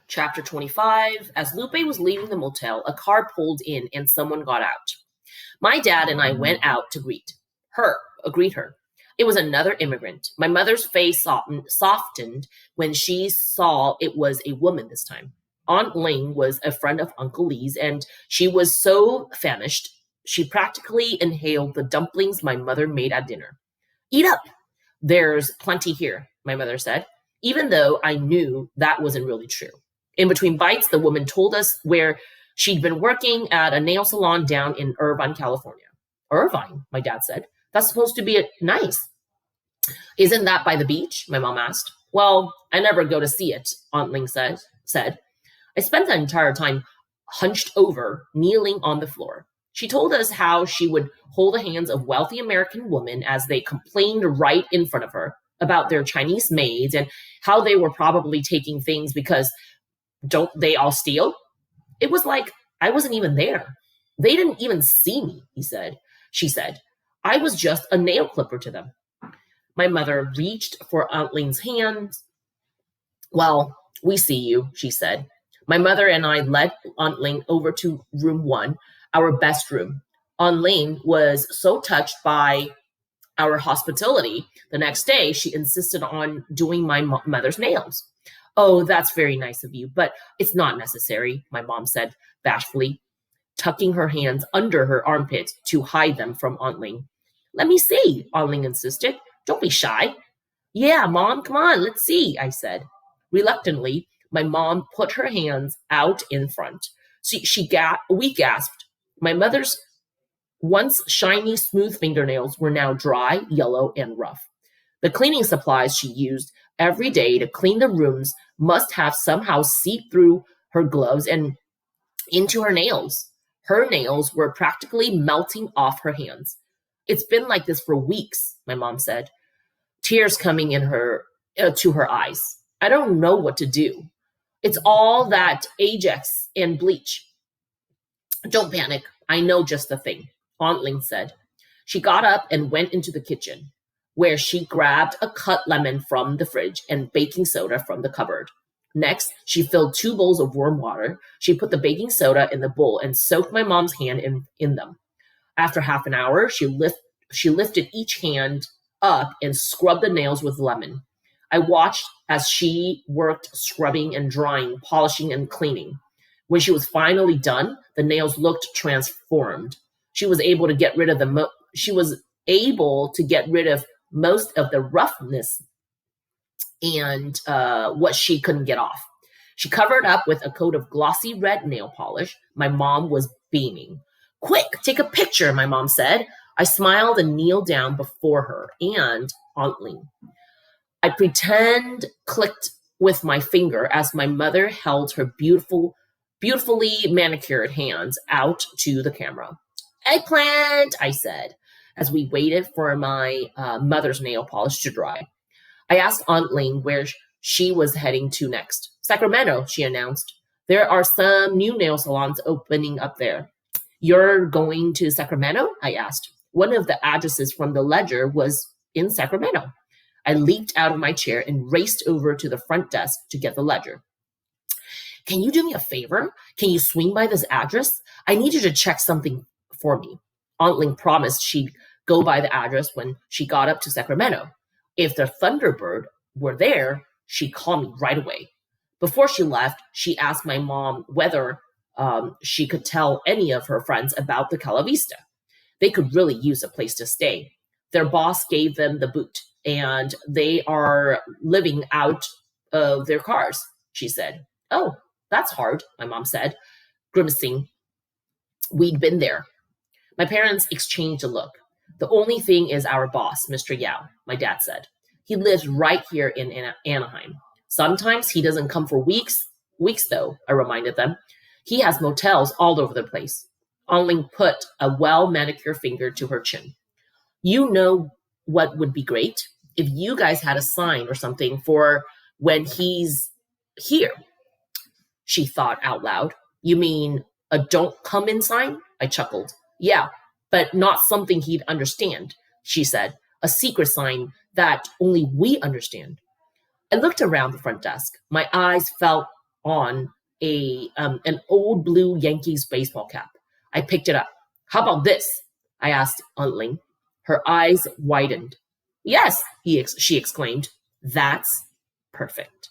Chapter 25. As Lupe was leaving the motel, a car pulled in and someone got out. My dad and I went out to greet her. It was another immigrant. My mother's face softened when she saw it was a woman this time. Aunt Ling was a friend of Uncle Lee's, and she was so famished, she practically inhaled the dumplings my mother made at dinner. Eat up! There's plenty here, my mother said, even though I knew that wasn't really true. In between bites, the woman told us where she'd been working at a nail salon down in Irvine, California. Irvine, my dad said. That's supposed to be nice. Isn't that by the beach? My mom asked. Well, I never go to see it, Aunt Ling said. I spent the entire time hunched over, kneeling on the floor. She told us how she would hold the hands of wealthy American women as they complained right in front of her about their Chinese maids and how they were probably taking things because don't they all steal? It was like I wasn't even there. They didn't even see me, she said. I was just a nail clipper to them. My mother reached for Aunt Ling's hand. Well, we see you, she said. My mother and I led Aunt Ling over to room 1, our best room. Aunt Ling was so touched by our hospitality. The next day, she insisted on doing my mother's nails. Oh, that's very nice of you, but it's not necessary, my mom said bashfully, tucking her hands under her armpit to hide them from Aunt Ling. Let me see, Aunt Ling insisted. Don't be shy. Yeah, Mom, come on, let's see, I said. Reluctantly, my mom put her hands out in front. We gasped. My mother's once shiny, smooth fingernails were now dry, yellow, and rough. The cleaning supplies she used every day to clean the rooms must have somehow seeped through her gloves and into her nails. Her nails were practically melting off her hands. It's been like this for weeks, my mom said, tears coming in to her eyes. I don't know what to do. It's all that Ajax and bleach. Don't panic. I know just the thing, Aunt Ling said. She got up and went into the kitchen, where she grabbed a cut lemon from the fridge and baking soda from the cupboard. Next, she filled 2 bowls of warm water. She put the baking soda in the bowl and soaked my mom's hand in them. After half an hour, she lifted each hand up and scrubbed the nails with lemon. I watched as she worked scrubbing and drying, polishing and cleaning. When she was finally done, the nails looked transformed. She was able to get rid of most of the roughness and what she couldn't get off. She covered up with a coat of glossy red nail polish. My mom was beaming. Quick, take a picture, my mom said. I smiled and kneeled down before her and Aunt Ling. I clicked with my finger as my mother held her beautifully manicured hands out to the camera. Eggplant, I said, as we waited for my mother's nail polish to dry. I asked Aunt Ling where she was heading to next. Sacramento, she announced. There are some new nail salons opening up there. You're going to Sacramento? I asked. One of the addresses from the ledger was in Sacramento. I leaped out of my chair and raced over to the front desk to get the ledger. Can you do me a favor? Can you swing by this address? I need you to check something for me. Aunt Ling promised she'd go by the address when she got up to Sacramento. If the Thunderbird were there, she'd call me right away. Before she left, she asked my mom whether she could tell any of her friends about the Cala Vista. They could really use a place to stay. Their boss gave them the boot, and they are living out of their cars, she said. Oh, that's hard, my mom said, grimacing. We'd been there. My parents exchanged a look. The only thing is our boss, Mr. Yao, my dad said. He lives right here in Anaheim. Sometimes he doesn't come for weeks though, I reminded them. He has motels all over the place. Aunt Ling put a well-manicured finger to her chin. You know what would be great? If you guys had a sign or something for when he's here. She thought out loud. You mean a don't come in sign? I chuckled. Yeah, but not something he'd understand, she said. A secret sign that only we understand. I looked around the front desk. My eyes fell on an old blue Yankees baseball cap. I picked it up. How about this? I asked Aunt Ling. Her eyes widened. Yes, she exclaimed. That's perfect.